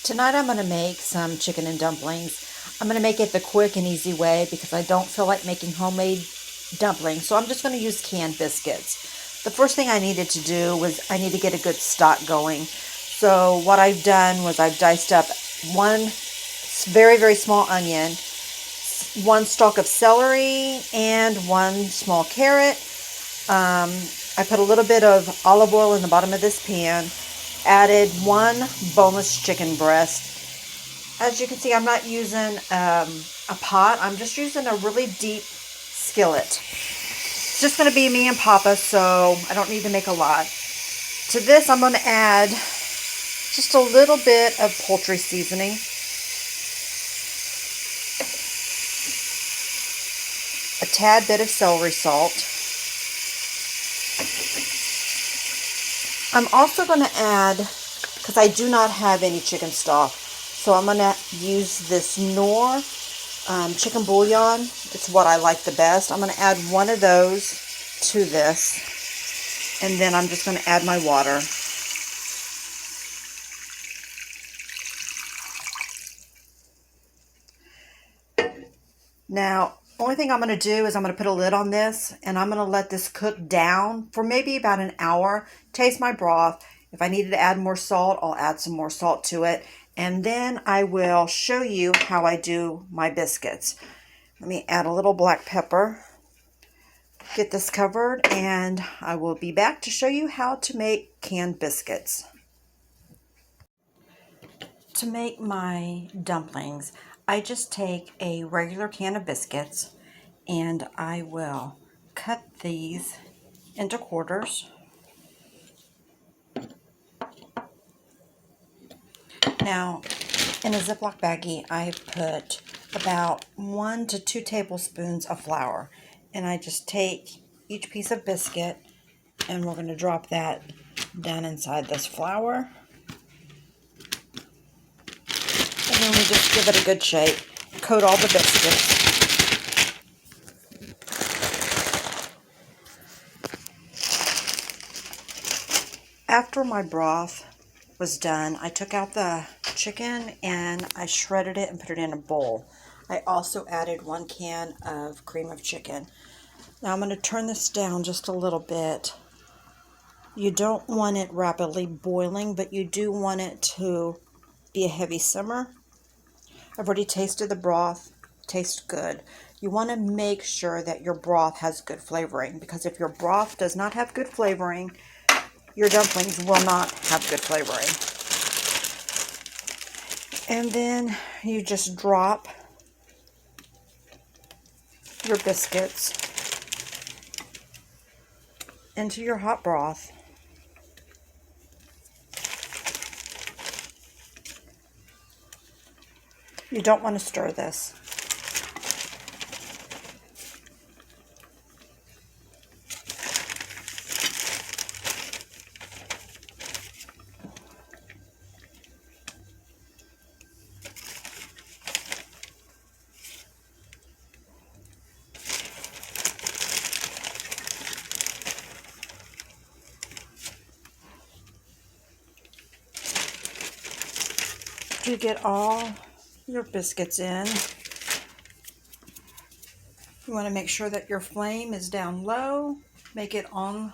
Tonight I'm going to make some chicken and dumplings. I'm going to make it the quick and easy way because I don't feel like making homemade dumplings. So I'm just going to use canned biscuits. The first thing I needed to do was I need to get a good stock going. So what I've done was I've diced up one very, very small onion, one stalk of celery, and one small carrot. I put a little bit of olive oil in the bottom of this pan, added one boneless chicken breast. As you can see, I'm not using a pot. I'm just using a really deep skillet. It's just going to be me and Papa, so I don't need to make a lot. To this, I'm going to add just a little bit of poultry seasoning. A tad bit of celery salt. I'm also going to add, because I do not have any chicken stock, so I'm going to use this Knorr chicken bouillon. It's what I like the best. I'm going to add one of those to this, and then I'm just going to add my water. Now, only thing I'm going to do is I'm going to put a lid on this, and I'm going to let this cook down for maybe about an hour. Taste my broth. If I needed to add more salt, I'll add some more salt to it. And then I will show you how I do my biscuits. Let me add a little black pepper. Get this covered, and I will be back to show you how to make canned biscuits. To make my dumplings, I just take a regular can of biscuits and I will cut these into quarters. Now, in a Ziploc baggie, I put about 1 to 2 tablespoons of flour, and I just take each piece of biscuit and we're going to drop that down inside this flour. And then we just give it a good shake. Coat all the biscuits. After my broth was done, I took out the chicken and I shredded it and put it in a bowl. I also added 1 can of cream of chicken. Now I'm going to turn this down just a little bit. You don't want it rapidly boiling, but you do want it to be a heavy simmer. I've already tasted the broth. Tastes good. You want to make sure that your broth has good flavoring, because if your broth does not have good flavoring, your dumplings will not have good flavoring. And then you just drop your biscuits into your hot broth. You don't want to stir this. You get all your biscuits in. You want to make sure that your flame is down low. Make it on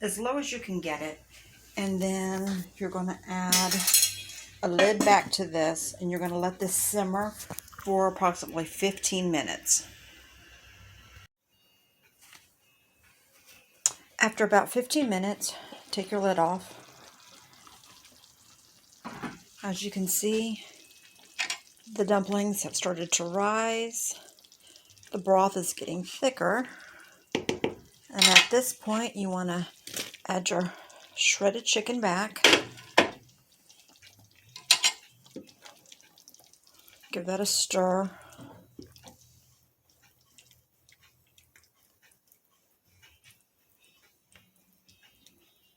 as low as you can get it. And then you're going to add a lid back to this, and you're going to let this simmer for approximately 15 minutes. After about 15 minutes, take your lid off. As you can see, the dumplings have started to rise. The broth is getting thicker. And at this point, you want to add your shredded chicken back. Give that a stir.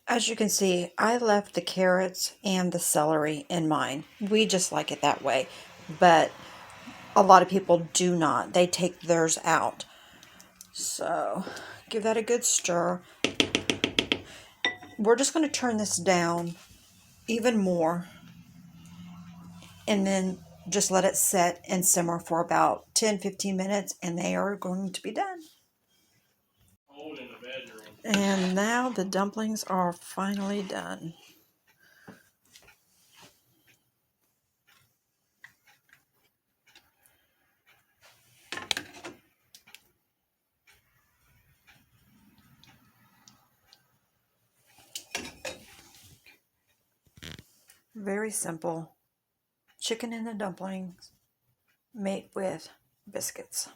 As you can see, I left the carrots and the celery in mine. We just like it that way, but a lot of people do not. They take theirs out. So give that a good stir. We're just going to turn this down even more. and then just let it set and simmer for about 10-15 minutes, and they are going to be done. And now the dumplings are finally done. Very simple. Chicken in the dumplings made with biscuits.